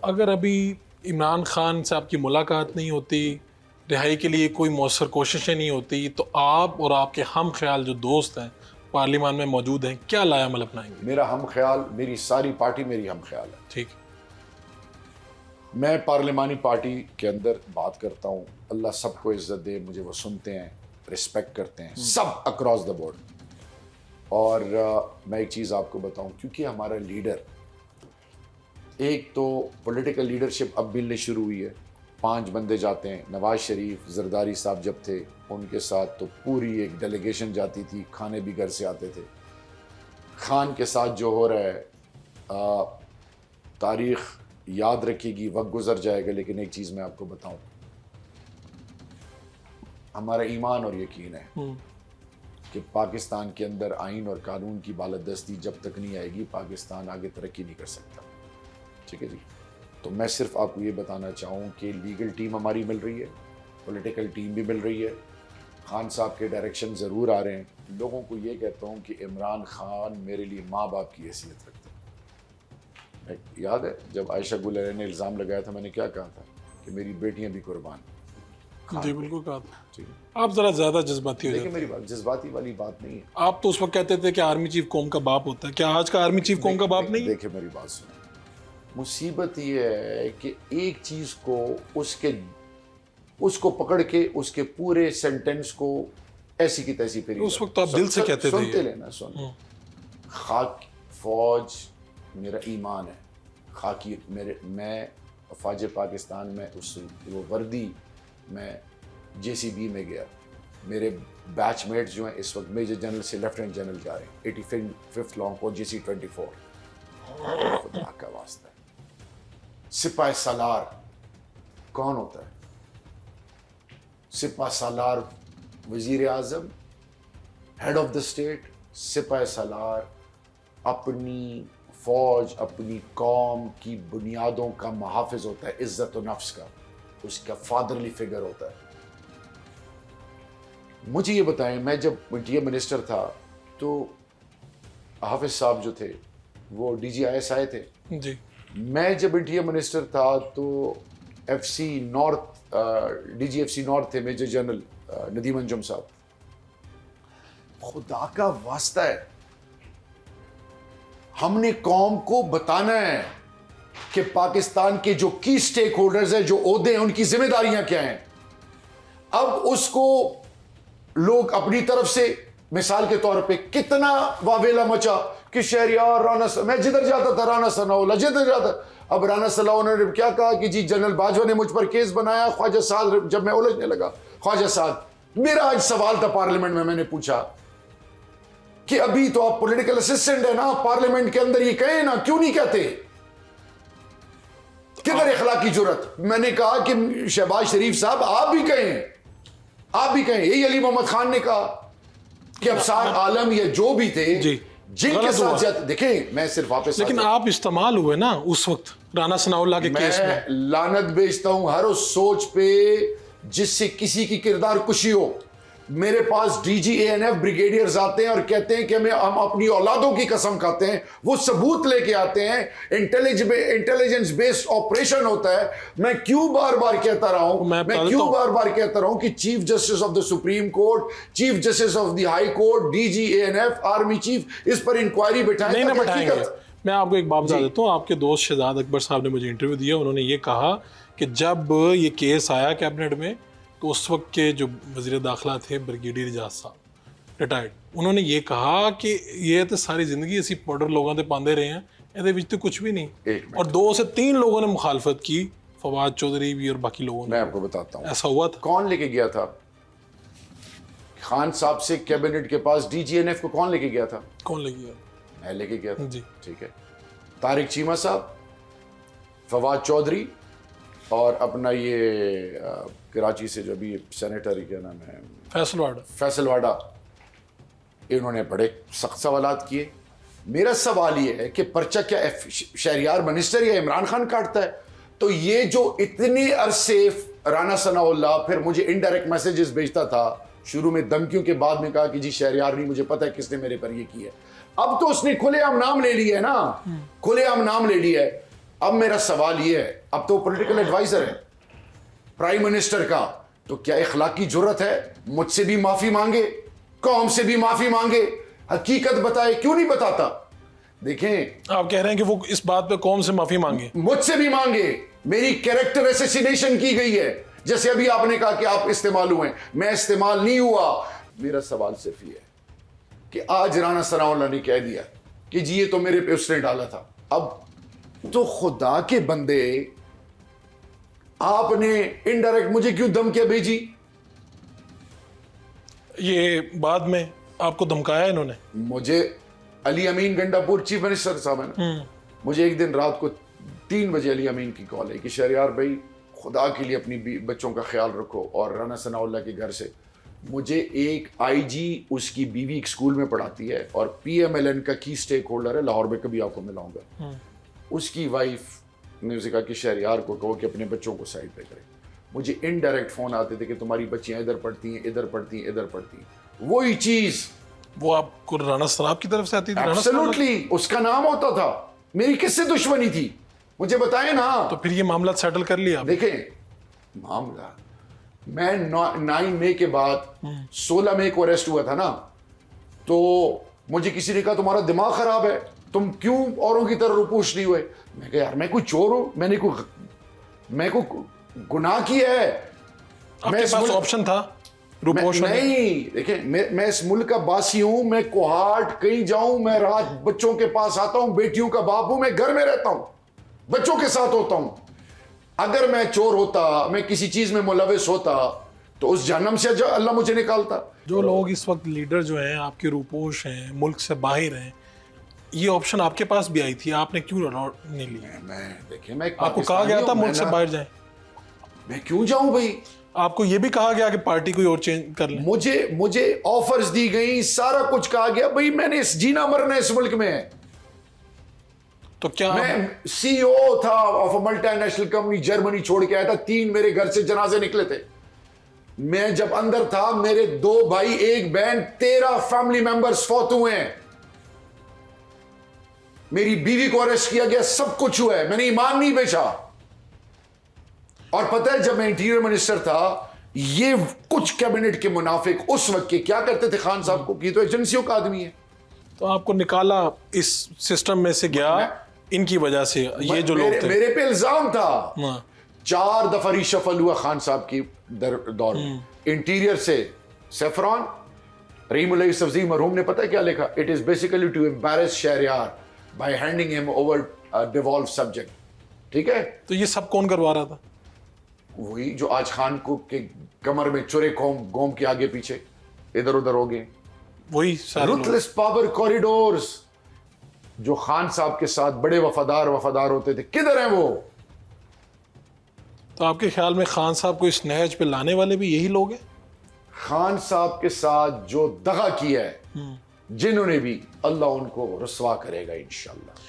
اگر ابھی عمران خان سے آپ کی ملاقات نہیں ہوتی، رہائی کے لیے کوئی مؤثر کوششیں نہیں ہوتی، تو آپ اور آپ کے ہم خیال جو دوست ہیں پارلیمان میں موجود ہیں کیا لائے عمل اپنائیں گے؟ میرا ہم خیال، میری ساری پارٹی میری ہم خیال ہے. ٹھیک. میں پارلیمانی پارٹی کے اندر بات کرتا ہوں، اللہ سب کو عزت دے، مجھے وہ سنتے ہیں، رسپیکٹ کرتے ہیں سب اکراس دا بورڈ. اور میں ایک چیز آپ کو بتاؤں، کیونکہ ہمارا لیڈر، ایک تو پولیٹیکل لیڈرشپ اب ملنے شروع ہوئی ہے، 5 بندے جاتے ہیں. نواز شریف، زرداری صاحب جب تھے ان کے ساتھ تو پوری ایک ڈیلیگیشن جاتی تھی، کھانے بھی گھر سے آتے تھے. خان کے ساتھ جو ہو رہا ہے، تاریخ یاد رکھے گی، وقت گزر جائے گا، لیکن ایک چیز میں آپ کو بتاؤں، ہمارا ایمان اور یقین ہے کہ پاکستان کے اندر آئین اور قانون کی بالادستی جب تک نہیں آئے گی پاکستان آگے ترقی نہیں کر سکتا. ٹھیک ہے جی. تو میں صرف آپ کو یہ بتانا چاہوں کہ لیگل ٹیم ہماری مل رہی ہے، پولیٹیکل ٹیم بھی مل رہی ہے، خان صاحب کے ڈائریکشن ضرور آ رہے ہیں. لوگوں کو یہ کہتا ہوں کہ عمران خان میرے لیے ماں باپ کی حیثیت رکھتے ہیں. یاد ہے جب عائشہ گل نے الزام لگایا تھا، میں نے کیا کہا تھا کہ میری بیٹیاں بھی قربان. جی بالکل کہا تھا. آپ ذرا زیادہ جذباتی ہو لیکن جاتے میری بات جذباتی والی بات نہیں ہے. آپ تو اس وقت کہتے تھے کہ آرمی چیف قوم کا باپ ہوتا ہے، کیا آج کا آرمی چیف قوم کا باپ نہیں؟ دیکھیں میری بات سنیں، مصیبت یہ ہے کہ ایک چیز کو اس کو پکڑ کے اس کے پورے سینٹنس کو ایسی کی تیسی پھر اس وقت تو آپ دل سے کہتے تھے. سنتے لینا خاک فوج میرا ایمان ہے، خاکی میں افواج پاکستان میں وہ وردی میں JCB میں گیا، میرے بیچ میٹس جو ہیں اس وقت میجر جنرل سے لیفٹیننٹ جنرل جا رہے ہیں، 85 لانگ کو GC24. خدا کا واسطہ ہے. سپاہ سالار کون ہوتا ہے؟ سپاہ سالار وزیر اعظم، ہیڈ آف دا اسٹیٹ. سپاہ سالار اپنی فوج، اپنی قوم کی بنیادوں کا محافظ ہوتا ہے، عزت و نفس کا، اس کا فادرلی فگر ہوتا ہے. مجھے یہ بتائیں، میں جب انٹیریئر منسٹر تھا تو حافظ صاحب جو تھے وہ DGIS تھے. جی. میں جب انٹیریئر منسٹر تھا تو FC نارتھ DGFC نارتھ تھے میجر جنرل ندیم انجم صاحب. خدا کا واسطہ ہے، ہم نے قوم کو بتانا ہے کہ پاکستان کے جو کی سٹیک ہولڈرز ہیں، جو عہدے ہیں، ان کی ذمہ داریاں کیا ہیں. اب اس کو لوگ اپنی طرف سے، مثال کے طور پہ کتنا واویلا مچا کہ شہریار رانا، میں جدھر جاتا تھا رانا ثناءاللہ جدھر جاتا. اب رانا ثناءاللہ نے کیا کہا کہ جی جنرل باجوہ نے مجھ پر کیس بنایا. خواجہ سعد جب میں الجھنے لگا، خواجہ سعد، میرا آج سوال تھا پارلیمنٹ میں نے پوچھا کہ ابھی تو آپ پولیٹیکل اسسٹنٹ ہیں نا، پارلیمنٹ کے اندر یہ کہیں نا، کیوں نہیں کہتے؟ کدھر اخلاقی جرت؟ میں نے کہا کہ شہباز شریف صاحب آپ بھی کہیں، آپ بھی کہیں. یہی علی محمد خان نے کہا کہ ابصار عالم یا جو بھی تھے جن کے ساتھ جاتے. دیکھیں میں صرف واپس، لیکن آپ استعمال ہوئے نا اس وقت رانا ثناءاللہ کے کیس میں. لعنت بیچتا ہوں ہر اس سوچ پہ جس سے کسی کی کردار کشی ہو. میرے پاس DGANF بریگیڈیئرز آتے ہیں اور کہتے ہیں کہ ہم اپنی اولادوں کی قسم کھاتے ہیں، وہ ثبوت لے کے آتے ہیں، انٹیلیجنس بیسڈ آپریشن ہوتا ہے. میں کیوں بار بار کہتا رہا ہوں کہ chief justice of the Supreme Court, chief justice of the High Court, DGANF، army chief اس پر انکوائری بٹھائیں. نہیں بٹھائیں گے. میں آپ کو ایک بات بتا دیتا ہوں، آپ کے دوست شہزاد اکبر صاحب نے مجھے انٹرویو دیا، انہوں نے یہ کہا کہ جب یہ کیس آیا کیبنٹ میں تو اس وقت کے جو وزیر داخلہ تھے بریگیڈیئر اعجاز صاحب ریٹائرڈ، انہوں نے یہ کہا کہ یہ تو ساری زندگی اسی پاؤڈر لوگوں سے پاندے رہے ہیں، یہ وچ تو کچھ بھی نہیں. اور 2 سے 3 لوگوں نے مخالفت کی، فواد چودھری بھی اور باقی لوگوں نے. میں آپ کو بتاتا ہوں ایسا ہوا تھا. کون لے کے گیا تھا خان صاحب سے کیبنٹ کے پاس؟ DGNF کو کون لے کے گیا تھا؟ کون لے گیا؟ میں لے کے گیا تھا. جی ٹھیک ہے. طارق چیمہ صاحب، فواد چودھری، اور اپنا یہ کراچی سے جو بھی سینیٹر کیا نام ہے، فیصل واڈا، انہوں نے بڑے سخت سوالات کیے. میرا سوال یہ ہے کہ پرچہ کیا شہریار منسٹر یا عمران خان کاٹتا ہے؟ تو یہ جو اتنے عرصے رانا ثناءاللہ پھر مجھے انڈائریکٹ میسیجز بھیجتا تھا، شروع میں دھمکیوں کے بعد میں کہا کہ جی شہریار نہیں، مجھے پتہ ہے کس نے میرے پر یہ کیا ہے. اب تو اس نے کھلے عام نام لے لیا ہے نا، کھلے عام نام لے لیا ہے. اب میرا سوال یہ ہے, اب تو پولیٹیکل ایڈوائزر ہے پرائم منسٹر کا, تو کیا اخلاقی جرت ہے مجھ سے بھی معافی مانگے, قوم سے بھی معافی مانگے, حقیقت بتائے, کیوں نہیں بتاتا؟ دیکھیں آپ کہہ رہے ہیں کہ وہ اس بات پہ قوم سے معافی مانگے, مجھ سے بھی مانگے. میری کیریکٹر اسیسینیشن کی گئی ہے, جیسے ابھی آپ نے کہا کہ آپ استعمال ہوئے, میں استعمال نہیں ہوا. میرا سوال صرف یہ ہے کہ آج رانا ثناء اللہ نے کہہ دیا کہ جی یہ تو میرے پہ اس نے ڈالا تھا. اب تو خدا کے بندے, آپ نے انڈائریکٹ مجھے کیوں دھمکیاں بھیجی؟ یہ بعد میں آپ کو دھمکایا انہوں نے؟ مجھے علی امین گنڈا پور چیف منسٹر صاحب ہے نا, مجھے ایک دن رات کو 3 بجے علی امین کی کال ہے کہ شہریار بھائی خدا کے لیے اپنی بچوں کا خیال رکھو, اور رانا ثناء اللہ کے گھر سے مجھے ایک آئی جی اس کی بیوی ایک اسکول میں پڑھاتی ہے اور پی ایم ایل این کا کی اسٹیک ہولڈر ہے, لاہور میں کبھی آپ کو ملاؤں گا, اس کی وائف نے اسے کہا کہ شہریار کو کہو کہ اپنے بچوں کو سائڈ پہ کرے. مجھے انڈائریکٹ فون آتے تھے کہ تمہاری بچیاں ادھر پڑھتی ہیں, ادھر پڑھتی ہیں, ادھر پڑھتی ہیں. وہی چیز وہ آپ کو رانا ثناء کی طرف سے آتی تھی؟ ایبسولوٹلی اس کا نام ہوتا تھا. میری کس سے دشمنی تھی مجھے بتائیں نا. تو پھر یہ معاملہ سیٹل کر لیا آپ؟ دیکھیں معاملہ, میں 9 مئی کے بعد 16 مئی کو اریسٹ ہوا تھا نا, تو مجھے کسی نے کہا تمہارا دماغ خراب ہے, تم کیوں اوروں کی طرح روپوش نہیں ہوئے؟ میں کہا یار میں کوئی چور ہوں, میں کوئی گناہ کیا ہے؟ آپ کے پاس آپشن تھا روپوش ہونے؟ نہیں, دیکھیں میں اس ملک کا باسی ہوں, میں کوہاٹ کہیں جاؤں, میں رات بچوں کے پاس آتا ہوں, بیٹیوں کا باپ ہوں, میں گھر میں رہتا ہوں, بچوں کے ساتھ ہوتا ہوں. اگر میں چور ہوتا, میں کسی چیز میں ملوث ہوتا, تو اس جہنم سے اللہ مجھے نکالتا. جو لوگ اس وقت لیڈر جو ہیں آپ کے روپوش ہیں, ملک سے باہر ہیں, یہ آپشن آپ کے پاس بھی آئی تھی, آپ نے کیوں نہیں لی؟ دیکھیں میں آپ کو کہا گیا تھا ملک سے باہر جائیں, میں کیوں جاؤں بھائی؟ آپ کو یہ بھی کہا گیا کہ پارٹی کوئی اور چینج کر لیں؟ مجھے آفرز دی گئی, سارا کچھ کہا گیا. بھائی میں نے جینا مرنا اس ملک میں ہے. تو کیا میں سی او تھا of a multi national company, Germany چھوڑ کے آیا تھا, 3 میرے گھر سے جنازے نکلے تھے. میں جب اندر تھا, میرے 2 بھائی 1 بہن, 13 فیملی ممبرز فوت ہوئے ہیں. میری بیوی کو اریسٹ کیا گیا, سب کچھ ہوا ہے, میں نے ایمان نہیں بیچا. اور پتہ ہے جب میں انٹیریئر منسٹر تھا, یہ کچھ کیبنٹ کے منافق اس وقت کے کیا کرتے تھے خان صاحب کو, کی تو ایجنسیوں کا آدمی ہے. تو آپ کو نکالا اس سسٹم میں سے گیا ان کی وجہ سے, یہ جو لوگ تھے. میرے پہ الزام تھا. 4 دفعہ ریشفل ہوا خان صاحب کی دور میں. انٹیریئر سے سیفران, رحیم اللہ یوسفزئی مرحوم نے پتہ کیا لکھا, it is basically to embarrass Shahryar by handing him over devalue subject. ٹھیک ہے, تو یہ سب کون کروا رہا تھا؟ وہی جو آج خان کو کے کمر میں چورے گوم کے آگے پیچھے ادھر ادھر ہو گئے, وہی سارے لوگ. روتھلیس پاور کوریڈورز جو خان صاحب کے ساتھ بڑے وفادار ہوتے تھے, کدھر ہیں وہ؟ تو آپ کے خیال میں خان صاحب کو اس نہج پہ لانے والے بھی یہی لوگ ہیں؟ خان صاحب کے ساتھ جو دغا کیا ہے جنہوں نے بھی, اللہ ان کو رسوا کرے گا انشاءاللہ.